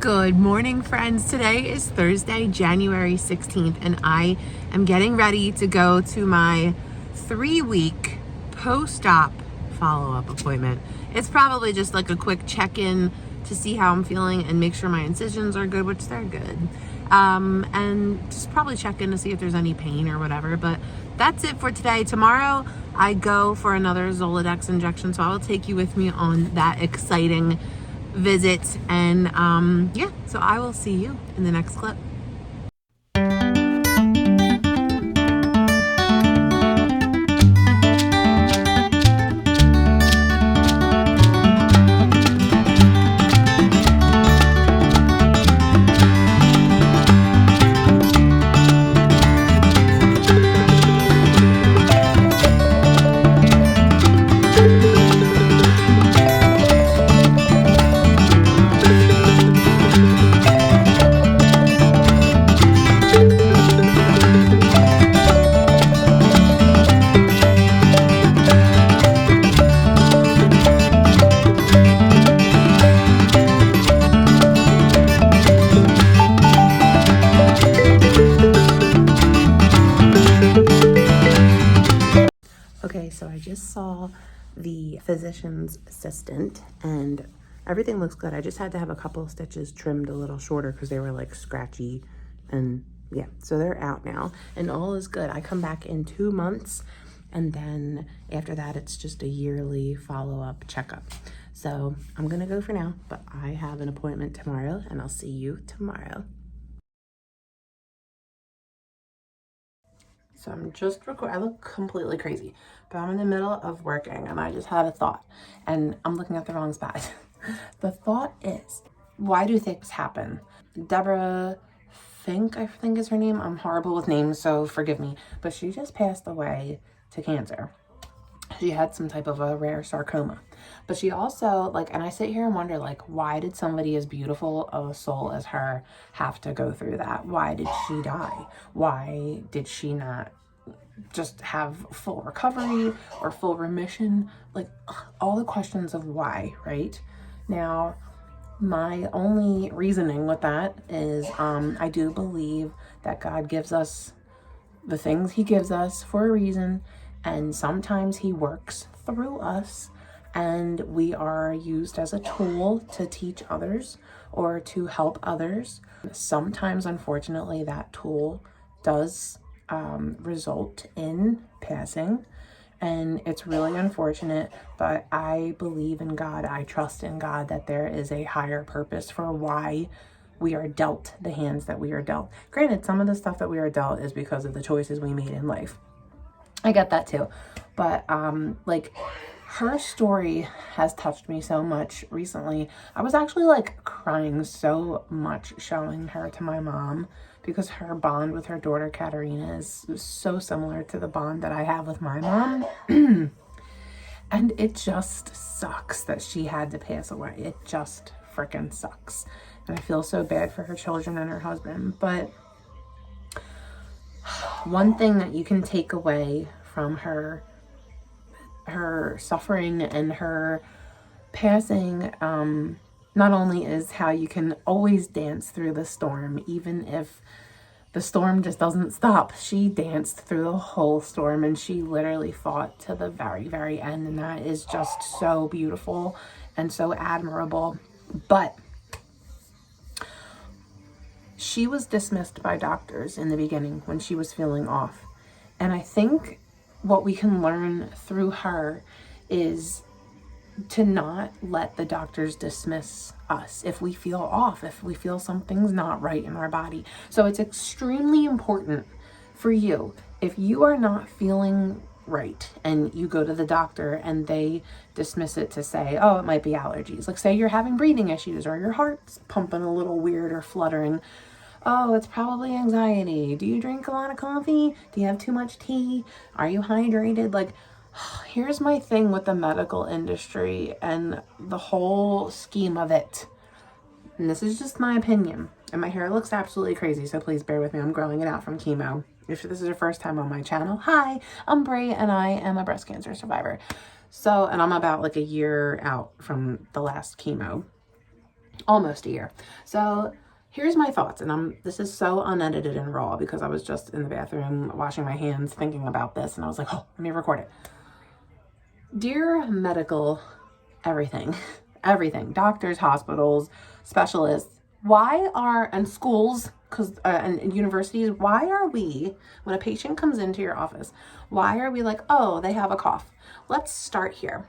Good morning, friends. Today is Thursday, January 16th, and I am getting ready to go to my 3-week post-op follow-up appointment. It's probably just like a quick check-in to see how I'm feeling and make sure my incisions are good, which they're good. And just probably check in to see if there's any pain or whatever. But that's it for today. Tomorrow, I go for another Zoladex injection, so I will take you with me on that exciting visit. And yeah, so I will see you in the next clip. Okay, so I just saw the physician's assistant and everything looks good. I just had to have a couple of stitches trimmed a little shorter because they were like scratchy, and yeah, so they're out now and all is good. I come back in 2 months, and then after that it's just a yearly follow-up checkup. So I'm gonna go for now, but I have an appointment tomorrow and I'll see you tomorrow. So I'm just recording. I look completely crazy, but I'm in the middle of working and I just had a thought and I'm looking at the wrong spot. The thought is, why do things happen? Deborah Fink, I think is her name. I'm horrible with names, so forgive me, but she just passed away to cancer. She had some type of a rare sarcoma, but she also, like, and I sit here and wonder, like, why did somebody as beautiful of a soul as her have to go through that? Why did she die? Why did she not just have full recovery or full remission? Like, all the questions of why, right? Now, my only reasoning with that is I do believe that God gives us the things he gives us for a reason, and sometimes he works through us and we are used as a tool to teach others or to help others. Sometimes, unfortunately, that tool does result in passing, and it's really unfortunate, but I believe in God. I trust in God that there is a higher purpose for why we are dealt the hands that we are dealt. Granted, some of the stuff that we are dealt is because of the choices we made in life. I get that too. But like, her story has touched me so much recently. I was actually like crying so much showing her to my mom because her bond with her daughter Katerina is so similar to the bond that I have with my mom. And it just sucks that she had to pass away. It just freaking sucks. And I feel so bad for her children and her husband. But one thing that you can take away from her suffering and her passing, not only is how you can always dance through the storm, even if the storm just doesn't stop. She danced through the whole storm and she literally fought to the very, very end. And that is just so beautiful and so admirable. But she was dismissed by doctors in the beginning when she was feeling off. And I think what we can learn through her is to not let the doctors dismiss us if we feel off, if we feel something's not right in our body. So it's extremely important for you, if you are not feeling right and you go to the doctor and they dismiss it to say, oh, it might be allergies. Like, say you're having breathing issues or your heart's pumping a little weird or fluttering. Oh, it's probably anxiety. Do you drink a lot of coffee? Do you have too much tea? Are you hydrated? Like, here's my thing with the medical industry and the whole scheme of it. And this is just my opinion. And my hair looks absolutely crazy, so please bear with me. I'm growing it out from chemo. If this is your first time on my channel, hi, I'm Brie and I am a breast cancer survivor. So, and I'm about like a year out from the last chemo. almost a year. So here's my thoughts, and this is so unedited and raw because I was just in the bathroom washing my hands thinking about this, and I was like, oh, let me record it. Dear medical everything, everything, doctors, hospitals, specialists, and schools, and universities, why are we, when a patient comes into your office, why are we like, oh, they have a cough? Let's start here.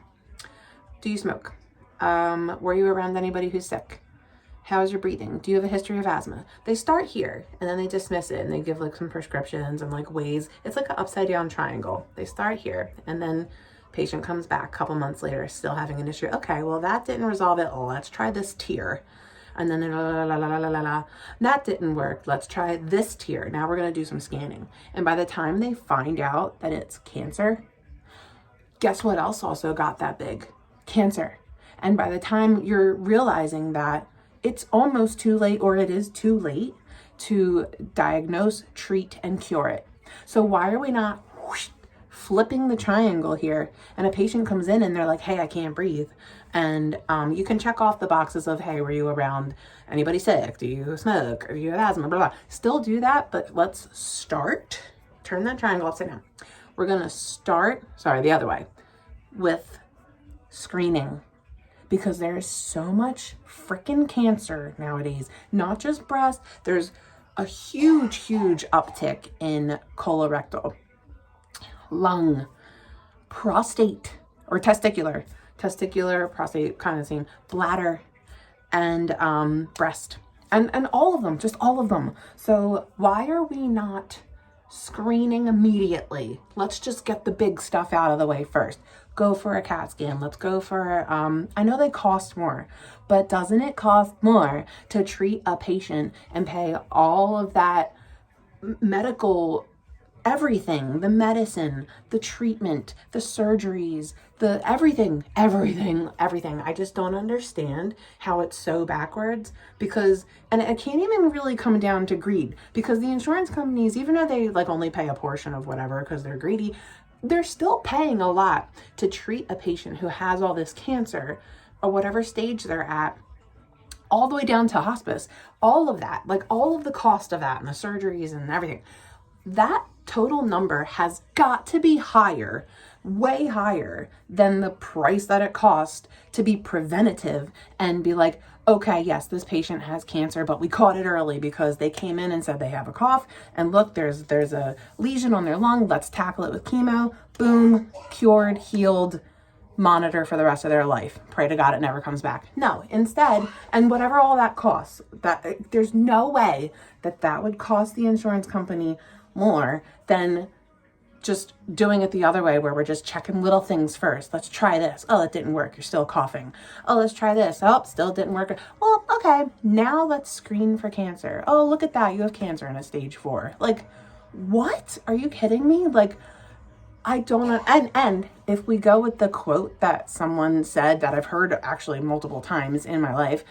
Do you smoke? Were you around anybody who's sick? How's your breathing? Do you have a history of asthma? They start here and then they dismiss it and they give like some prescriptions and like ways. It's like an upside down triangle. They start here and then patient comes back a couple months later still having an issue. Okay, well that didn't resolve it. Let's try this tier. And then that didn't work. Let's try this tier. Now we're going to do some scanning. And by the time they find out that it's cancer, guess what else also got that big? Cancer. And by the time you're realizing that it's almost too late, or it is too late to diagnose, treat, and cure it. So why are we not flipping the triangle here, and a patient comes in and they're like, hey, I can't breathe. And you can check off the boxes of, hey, were you around anybody sick? Do you smoke? Or do you have asthma? Blah, blah. Still do that, but let's turn that triangle upside down. We're going to start, the other way, with screening. Because there is so much freaking cancer nowadays, not just breast. There's a huge, huge uptick in colorectal, lung, prostate, or testicular, prostate, kind of the same, bladder, and breast, and all of them, just all of them. So why are we not screening immediately? Let's just get the big stuff out of the way first. Go for a CAT scan. Let's go for, I know they cost more, but doesn't it cost more to treat a patient and pay all of that medical, everything, the medicine, the treatment, the surgeries, the everything. I just don't understand how it's so backwards, because, and it can't even really come down to greed, because the insurance companies, even though they like only pay a portion of whatever because they're greedy, they're still paying a lot to treat a patient who has all this cancer or whatever stage they're at, all the way down to hospice, all of that, like all of the cost of that and the surgeries and everything. That total number has got to be higher, way higher than the price that it costs to be preventative and be like, okay, yes, this patient has cancer, but we caught it early because they came in and said they have a cough, and look, there's a lesion on their lung. Let's tackle it with chemo. Boom, cured, healed, monitor for the rest of their life. Pray to God it never comes back. No, instead, and whatever all that costs, that there's no way that would cost the insurance company more than just doing it the other way, where we're just checking little things first. Let's try this. Oh, it didn't work. You're still coughing. Oh, let's try this. Oh, still didn't work. Well, okay. Now let's screen for cancer. Oh, look at that. You have cancer in a stage 4. Like, what? Are you kidding me? Like, I don't, and if we go with the quote that someone said that I've heard actually multiple times in my life,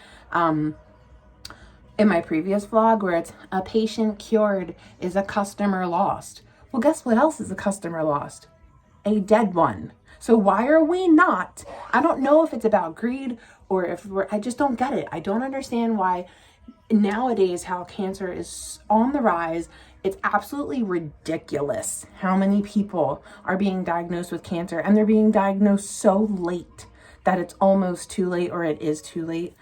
in my previous vlog, where it's a patient cured is a customer lost. Well, guess what else is a customer lost? A dead one. So why are we not? I don't know if it's about greed or if I just don't get it. I don't understand why nowadays how cancer is on the rise. It's absolutely ridiculous how many people are being diagnosed with cancer, and they're being diagnosed so late that it's almost too late, or it is too late.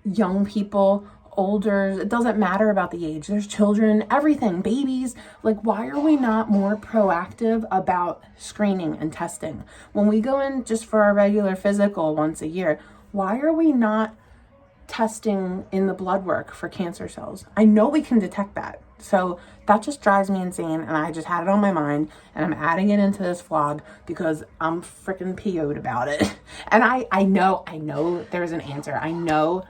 Young people, older, it doesn't matter about the age. There's children, everything, babies. Like, why are we not more proactive about screening and testing? When we go in just for our regular physical once a year, why are we not testing in the blood work for cancer cells? I know we can detect that. So that just drives me insane, and I just had it on my mind, and I'm adding it into this vlog because I'm freaking PO'd about it. And I know there's an answer. I know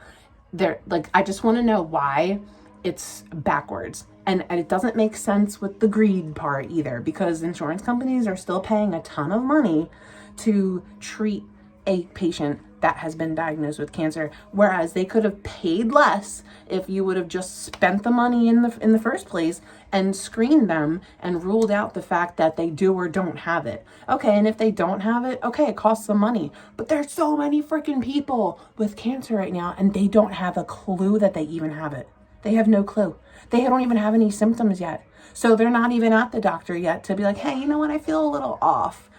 there, like, I just want to know why it's backwards. And it doesn't make sense with the greed part either, because insurance companies are still paying a ton of money to treat a patient that has been diagnosed with cancer, whereas they could have paid less if you would have just spent the money in the first place and screened them and ruled out the fact that they do or don't have it. Okay, and if they don't have it, okay, it costs some money, but there's so many freaking people with cancer right now and they don't have a clue that they even have it. They have no clue. They don't even have any symptoms yet. So they're not even at the doctor yet to be like, hey, you know what, I feel a little off.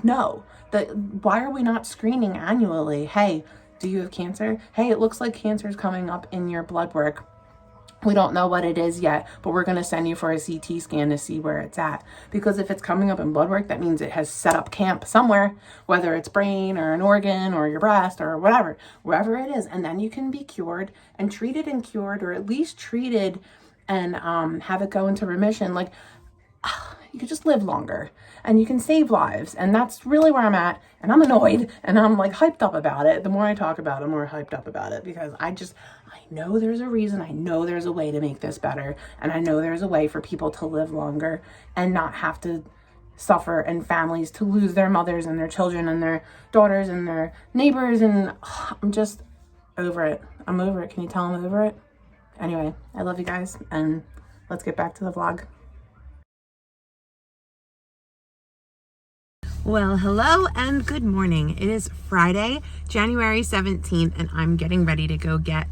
No. Why are we not screening annually? Hey, do you have cancer? Hey, it looks like cancer is coming up in your blood work. We don't know what it is yet, but we're going to send you for a CT scan to see where it's at. Because if it's coming up in blood work, that means it has set up camp somewhere, whether it's brain or an organ or your breast or whatever, wherever it is. And then you can be cured and treated and cured, or at least treated and have it go into remission. Like, you could just live longer and you can save lives. And that's really where I'm at. And I'm annoyed and I'm like hyped up about it. The more I talk about it, the more hyped up about it, because I know there's a reason. I know there's a way to make this better. And I know there's a way for people to live longer and not have to suffer, and families to lose their mothers and their children and their daughters and their neighbors. And I'm just over it. I'm over it. Can you tell I'm over it? Anyway, I love you guys and let's get back to the vlog. Well, hello and good morning. It is Friday, January 17th, and I'm getting ready to go get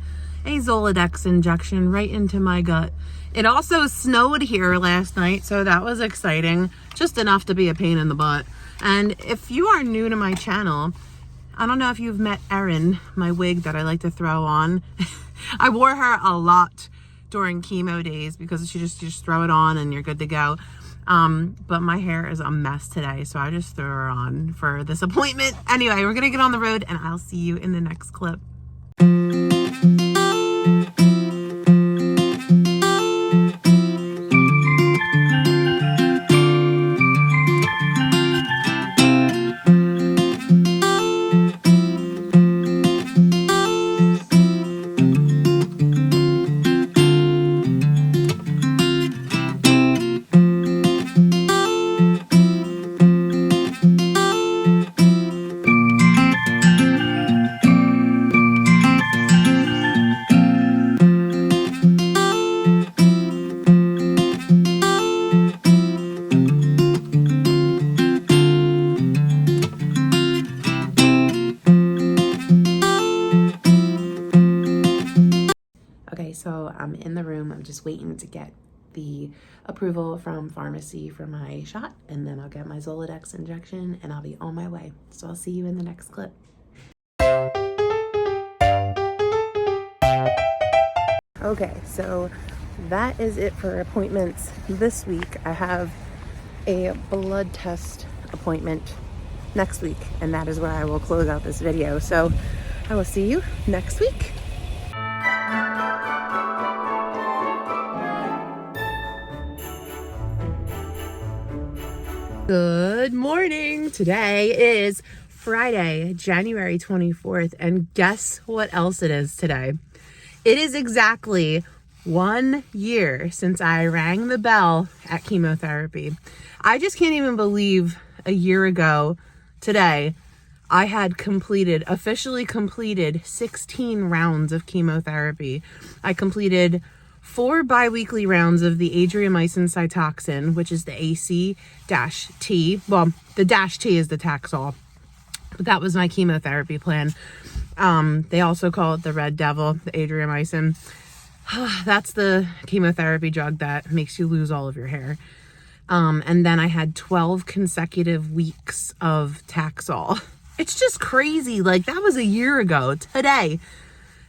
a Zoladex injection right into my gut. It also snowed here last night, so that was exciting, just enough to be a pain in the butt. And if you are new to my channel, I don't know if you've met Erin, my wig that I like to throw on. I wore her a lot during chemo days because you just throw it on and you're good to go. But my hair is a mess today, so I just threw her on for this appointment. Anyway, we're gonna get on the road and I'll see you in the next clip. So I'm in the room. I'm just waiting to get the approval from pharmacy for my shot, and then I'll get my Zoladex injection and I'll be on my way. So I'll see you in the next clip. Okay, so that is it for appointments this week. I have a blood test appointment next week, and that is where I will close out this video. So I will see you next week. Good morning. Today is Friday, January 24th, and guess what else it is today? It is exactly 1 year since I rang the bell at chemotherapy. I just can't even believe a year ago today I had officially completed 16 rounds of chemotherapy. I completed 4 bi-weekly rounds of the Adriamycin Cytoxan, which is the AC-T. Well, the -T is the Taxol, but that was my chemotherapy plan. They also call it the Red Devil, the Adriamycin. That's the chemotherapy drug that makes you lose all of your hair. And then I had 12 consecutive weeks of Taxol. It's just crazy. Like, that was a year ago today.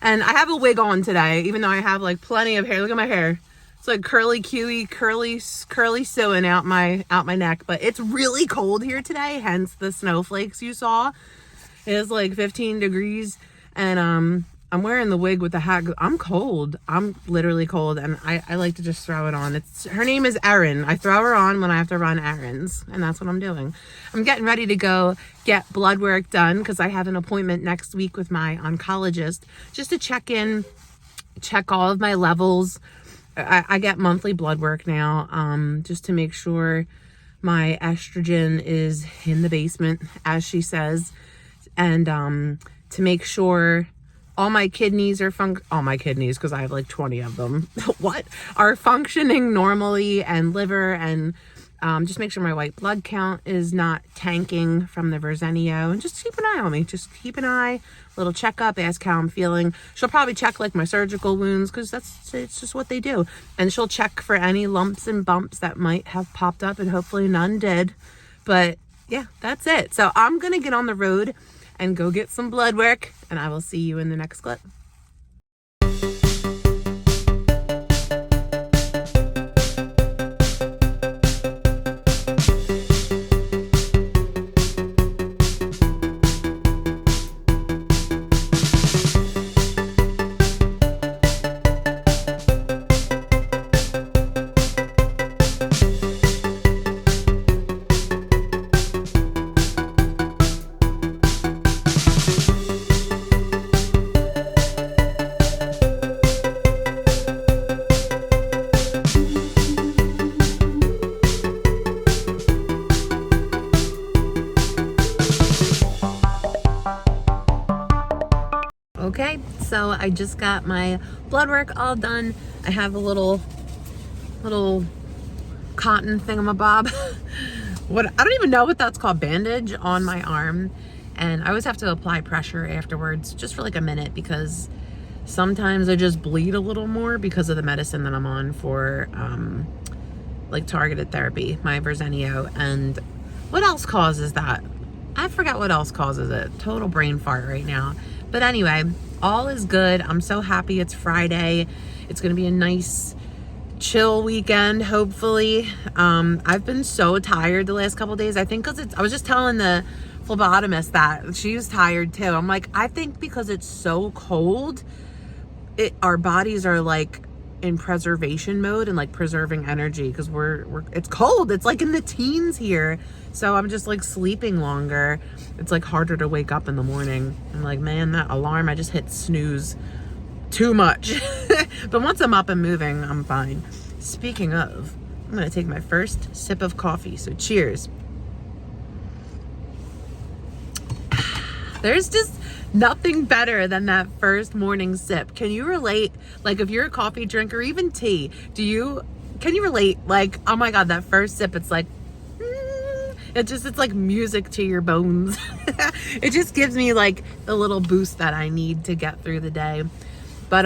And I have a wig on today, even though I have like plenty of hair. Look at my hair. It's like curly sewing out my neck, but it's really cold here today, hence the snowflakes you saw. It is like 15 degrees, and I'm wearing the wig with the hat. I'm cold. I'm literally cold, and I like to just throw it on. Her name is Erin. I throw her on when I have to run errands, and that's what I'm doing. I'm getting ready to go get blood work done because I have an appointment next week with my oncologist just to check all of my levels. I get monthly blood work now, just to make sure my estrogen is in the basement, as she says, and to make sure all my kidneys are all my kidneys, because I have like 20 of them, what, are functioning normally, and liver, and just make sure my white blood count is not tanking from the Verzenio, and just keep an eye on me. Just keep an eye, little checkup, ask how I'm feeling. She'll probably check like my surgical wounds, because it's just what they do. And she'll check for any lumps and bumps that might have popped up, and hopefully none did. But yeah, that's it. So I'm going to get on the road and go get some blood work, and I will see you in the next clip. Okay, so I just got my blood work all done. I have a little cotton thingamabob. I don't even know what that's called, bandage on my arm. And I always have to apply pressure afterwards, just for like a minute, because sometimes I just bleed a little more because of the medicine that I'm on for like targeted therapy, my Verzenio. And what else causes that? I forgot what else causes it. Total brain fart right now. But anyway, all is good. I'm so happy it's Friday. It's going to be a nice, chill weekend, hopefully. I've been so tired the last couple days. I think because I was just telling the phlebotomist that she was tired too. I'm like, I think because it's so cold, our bodies are like in preservation mode and like preserving energy, because it's cold. It's like in the teens here. So I'm just like sleeping longer. It's like harder to wake up in the morning. I'm like, man, that alarm, I just hit snooze too much. But once I'm up and moving, I'm fine. Speaking of, I'm gonna take my first sip of coffee. So cheers. There's just nothing better than that first morning sip. Can you relate? Like, if you're a coffee drinker, even tea, can you relate? Like, oh my God, that first sip, it's like, it's like music to your bones. It just gives me like the little boost that I need to get through the day. But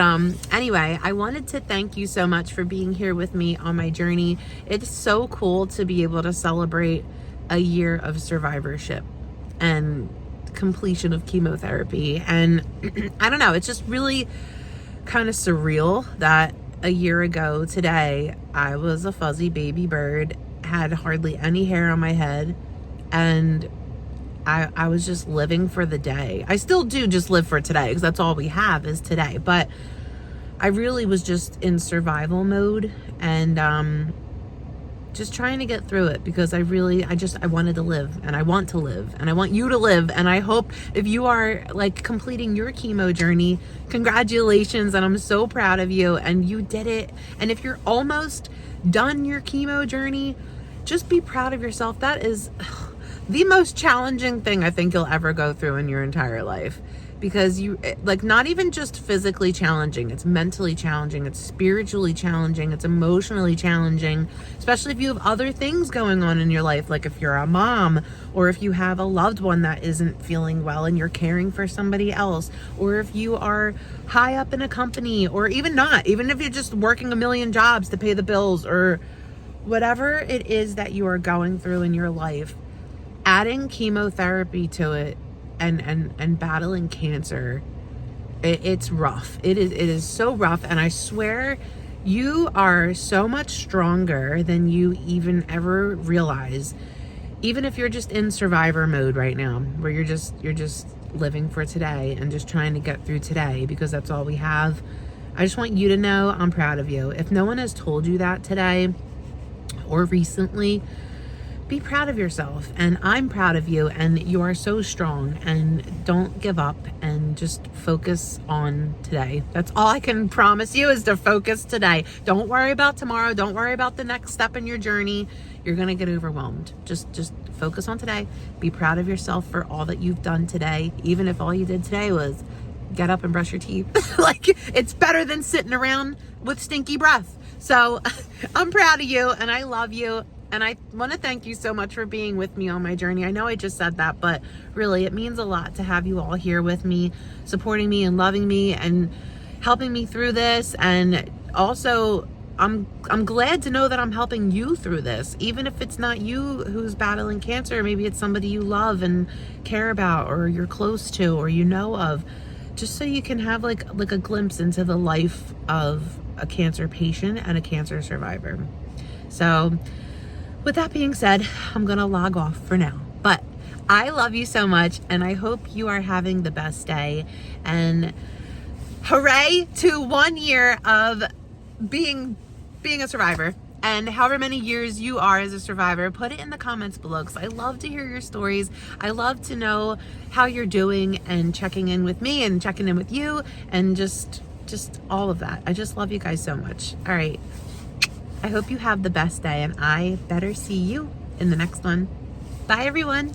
anyway, I wanted to thank you so much for being here with me on my journey. It's so cool to be able to celebrate a year of survivorship and completion of chemotherapy. And I don't know, it's just really kind of surreal that a year ago today, I was a fuzzy baby bird, had hardly any hair on my head, and I was just living for the day. I still do just live for today, because that's all we have is today. But I really was just in survival mode, and just trying to get through it, because I wanted to live, and I want to live, and I want you to live. And I hope if you are like completing your chemo journey, congratulations, and I'm so proud of you, and you did it. And if you're almost done your chemo journey, just be proud of yourself. That is the most challenging thing I think you'll ever go through in your entire life, because not even just physically challenging, it's mentally challenging, it's spiritually challenging, it's emotionally challenging, especially if you have other things going on in your life, like if you're a mom, or if you have a loved one that isn't feeling well and you're caring for somebody else, or if you are high up in a company, or even not, even if you're just working a million jobs to pay the bills, or whatever it is that you are going through in your life. Adding chemotherapy to it and battling cancer, it's rough. It is so rough. And I swear you are so much stronger than you even ever realize. Even if you're just in survivor mode right now, where you're just living for today and just trying to get through today, because that's all we have. I just want you to know I'm proud of you. If no one has told you that today or recently, be proud of yourself, and I'm proud of you, and you are so strong, and don't give up, and just focus on today. That's all I can promise you, is to focus today. Don't worry about tomorrow. Don't worry about the next step in your journey. You're gonna get overwhelmed. Just focus on today. Be proud of yourself for all that you've done today, even if all you did today was get up and brush your teeth. Like, it's better than sitting around with stinky breath. So I'm proud of you, and I love you. And I want to thank you so much for being with me on my journey. I know I just said that, but really it means a lot to have you all here with me, supporting me and loving me and helping me through this. And also, I'm glad to know that I'm helping you through this, even if it's not you who's battling cancer. Maybe it's somebody you love and care about, or you're close to, or you know of, just so you can have like a glimpse into the life of a cancer patient and a cancer survivor. So with that being said, I'm gonna log off for now, but I love you so much, and I hope you are having the best day. And hooray to 1 year of being a survivor, and however many years you are as a survivor. Put it in the comments below, because I love to hear your stories. I love to know how you're doing, and checking in with me and checking in with you, and just all of that. I just love you guys so much. All right, I hope you have the best day, and I better see you in the next one. Bye everyone.